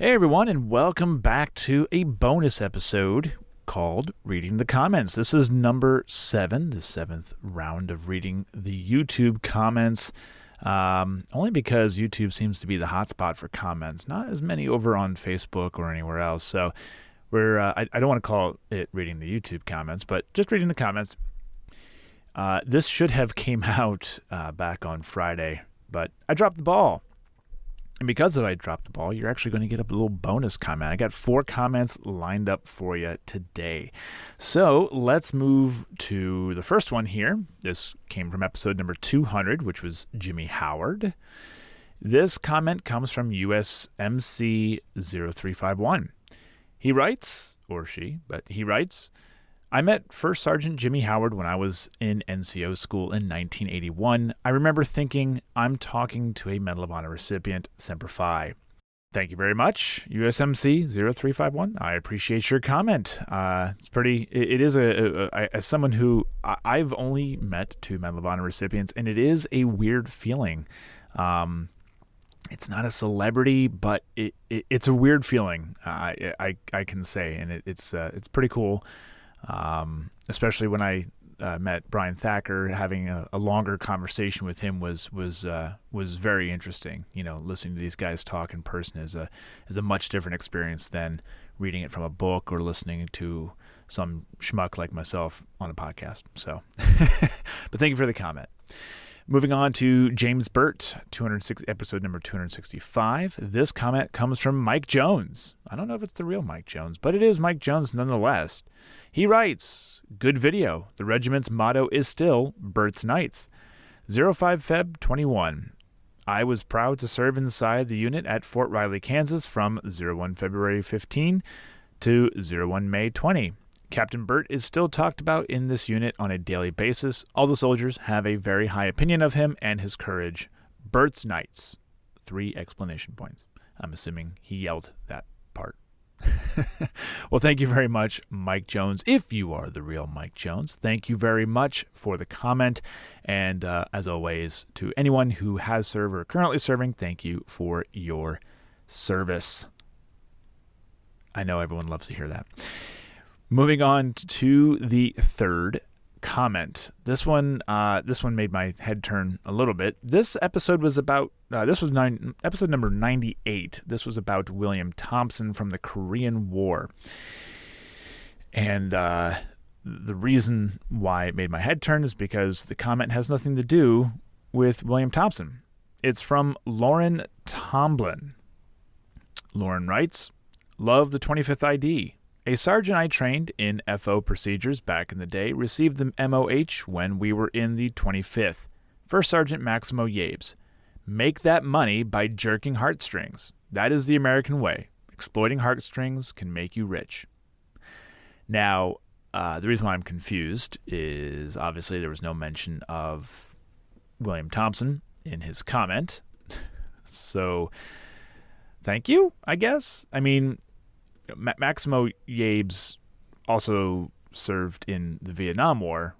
Hey everyone, and welcome back to a bonus episode called Reading the Comments. This is number 7, the 7th round of reading the YouTube comments, only because YouTube seems to be the hotspot for comments, not as many over on Facebook or anywhere else. So I don't want to call it reading the YouTube comments, but just reading the comments. This should have came out back on Friday, but I dropped the ball. And because I dropped the ball, you're actually going to get a little bonus comment. I got 4 comments lined up for you today. So let's move to the first one here. This came from episode number 200, which was Jimmy Howard. This comment comes from USMC0351. He writes, or she, but he writes, I met First Sergeant Jimmy Howard when I was in NCO school in 1981. I remember thinking, I'm talking to a Medal of Honor recipient, Semper Fi. Thank you very much, USMC0351. I appreciate your comment. It is as someone who I've only met 2 Medal of Honor recipients, and it is a weird feeling. It's not a celebrity, but it's a weird feeling. I can say, and it's pretty cool. Especially when I met Brian Thacker, having a longer conversation with him was very interesting. You know, listening to these guys talk in person is a much different experience than reading it from a book or listening to some schmuck like myself on a podcast. So, but thank you for the comment. Moving on to James Burt, episode number 265. This comment comes from Mike Jones. I don't know if it's the real Mike Jones, but it is Mike Jones nonetheless. He writes, good video. The regiment's motto is still Burt's Knights. 05 Feb 21. I was proud to serve inside the unit at Fort Riley, Kansas from 01 February 15 to 01 May 20. Captain Burt is still talked about in this unit on a daily basis. All the soldiers have a very high opinion of him and his courage. Burt's Knights. 3 exclamation points. I'm assuming he yelled that part. Well, thank you very much, Mike Jones. If you are the real Mike Jones, thank you very much for the comment. And as always, to anyone who has served or currently serving, thank you for your service. I know everyone loves to hear that. Moving on to the third comment. This one made my head turn a little bit. This episode was about, episode number 98. This was about William Thompson from the Korean War. And the reason why it made my head turn is because the comment has nothing to do with William Thompson. It's from Lauren Tomlin. Lauren writes, love the 25th ID. A sergeant I trained in FO procedures back in the day received the MOH when we were in the 25th. First Sergeant Maximo Yabes. Make that money by jerking heartstrings. That is the American way. Exploiting heartstrings can make you rich. Now, the reason why I'm confused is obviously there was no mention of William Thompson in his comment. So, thank you, I guess. I mean, Maximo Yabes also served in the Vietnam War,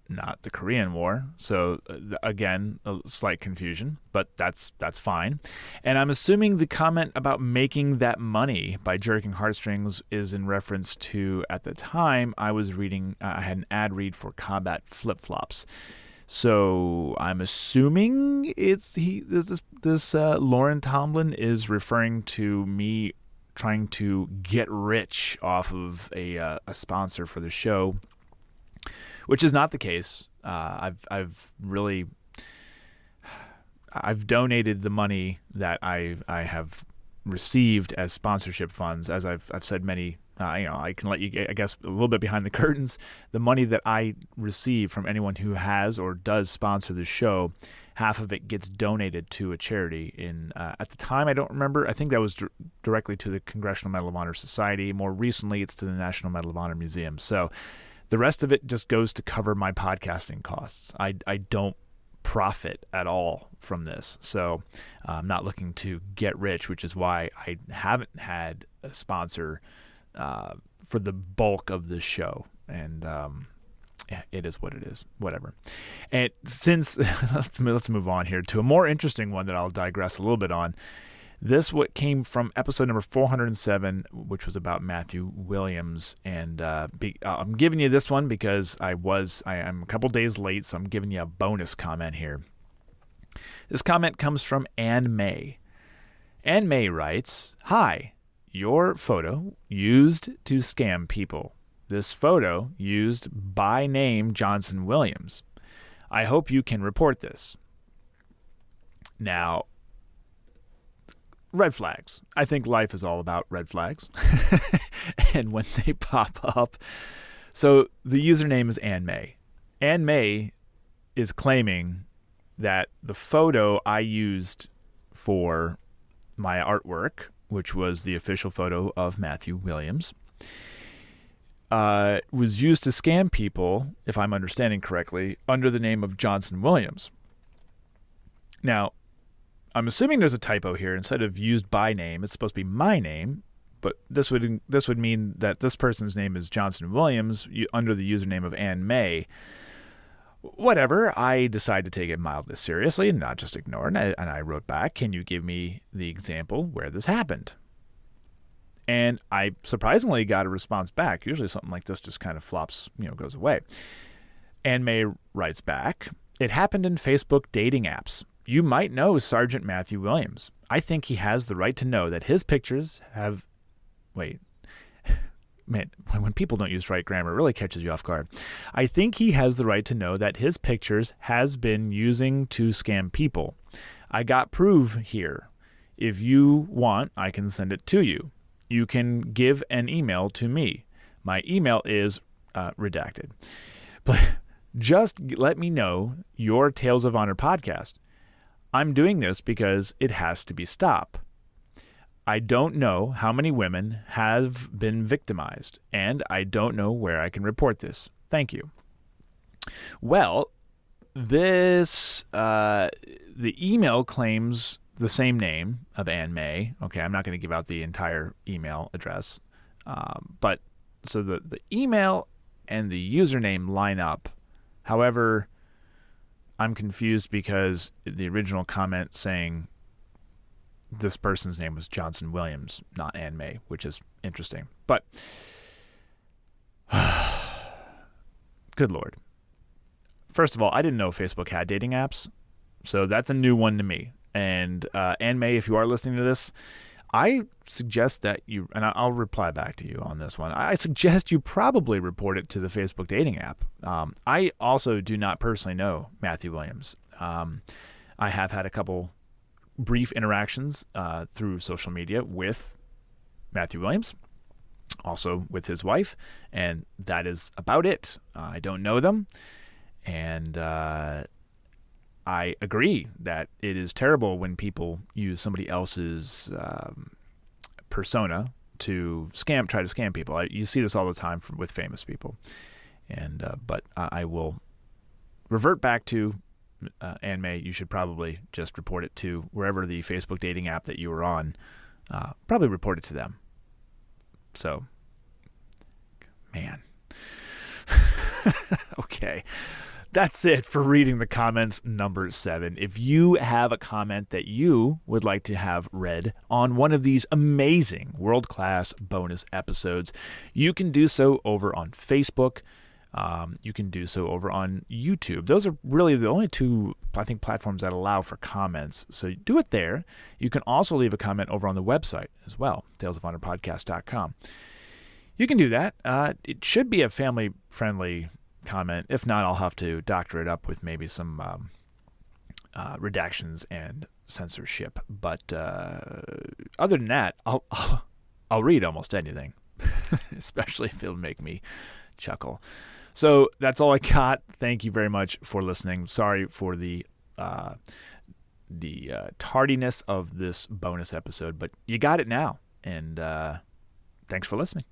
not the Korean War. So again, a slight confusion, but that's fine. And I'm assuming the comment about making that money by jerking heartstrings is in reference to, at the time I was reading, I had an ad read for Combat Flip-Flops. So I'm assuming this Lauren Tomlin is referring to me trying to get rich off of a sponsor for the show, which is not the case. I've donated the money that I have received as sponsorship funds, as I've said many. I can let you, I guess, a little bit behind the curtains. The money that I receive from anyone who has or does sponsor the show, half of it gets donated to a charity. At the time, I don't remember. I think that was directly to the Congressional Medal of Honor Society. More recently, it's to the National Medal of Honor Museum. So the rest of it just goes to cover my podcasting costs. I don't profit at all from this. So I'm not looking to get rich, which is why I haven't had a sponsor for the bulk of this show. And yeah, it is what it is. Whatever. And since let's move on here to a more interesting one that I'll digress a little bit on. This what came from episode number 407, which was about Matthew Williams. And I'm giving you this one because I am a couple days late, so I'm giving you a bonus comment here. This comment comes from Ann May. Ann May writes, "Hi, your photo used to scam people. This photo used by name Johnson Williams. I hope you can report this." Now, red flags. I think life is all about red flags. And when they pop up. So the username is Ann May. Ann May is claiming that the photo I used for my artwork, which was the official photo of Matthew Williams, was used to scam people, if I'm understanding correctly, under the name of Johnson Williams. Now, I'm assuming there's a typo here. Instead of used by name, it's supposed to be my name, but this would mean that this person's name is Johnson Williams under the username of Ann May. Whatever, I decided to take it mildly seriously and not just ignore it, and I wrote back, "Can you give me the example where this happened?" And I surprisingly got a response back. Usually something like this just kind of flops, goes away. Ann May writes back, "It happened in Facebook dating apps. You might know Sergeant Matthew Williams. I think he has the right to know that his pictures have..." Wait. Man, when people don't use right grammar, it really catches you off guard. "I think he has the right to know that his pictures has been using to scam people. I got proof here. If you want, I can send it to you. You can give an email to me. My email is redacted. But just let me know your Tales of Honor podcast. I'm doing this because it has to be stopped. I don't know how many women have been victimized, and I don't know where I can report this. Thank you." Well, this the email claims the same name of Ann May. Okay, I'm not going to give out the entire email address, but so the email and the username line up. However, I'm confused because the original comment saying this person's name was Johnson Williams, not Ann May, which is interesting. But good Lord. First of all, I didn't know Facebook had dating apps, so that's a new one to me. And Ann May, if you are listening to this, I suggest that you, and I'll reply back to you on this one, I suggest you probably report it to the Facebook dating app. I also do not personally know Matthew Williams. I have had a couple brief interactions through social media with Matthew Williams, also with his wife, and that is about it. I don't know them, and I agree that it is terrible when people use somebody else's persona to try to scam people. You see this all the time with famous people, and but I will revert back to Ann May. You should probably just report it to wherever the Facebook dating app that you were on. Probably report it to them. So, man. Okay. That's it for reading the comments number 7. If you have a comment that you would like to have read on one of these amazing world-class bonus episodes, you can do so over on Facebook. You can do so over on YouTube. Those are really the only two, I think, platforms that allow for comments. So do it there. You can also leave a comment over on the website as well, talesofhonorpodcast.com. You can do that. It should be a family-friendly comment. If not, I'll have to doctor it up with maybe some redactions and censorship. But other than that, I'll read almost anything, especially if it'll make me chuckle. So that's all I got. Thank you very much for listening. Sorry for the tardiness of this bonus episode, but you got it now. And thanks for listening.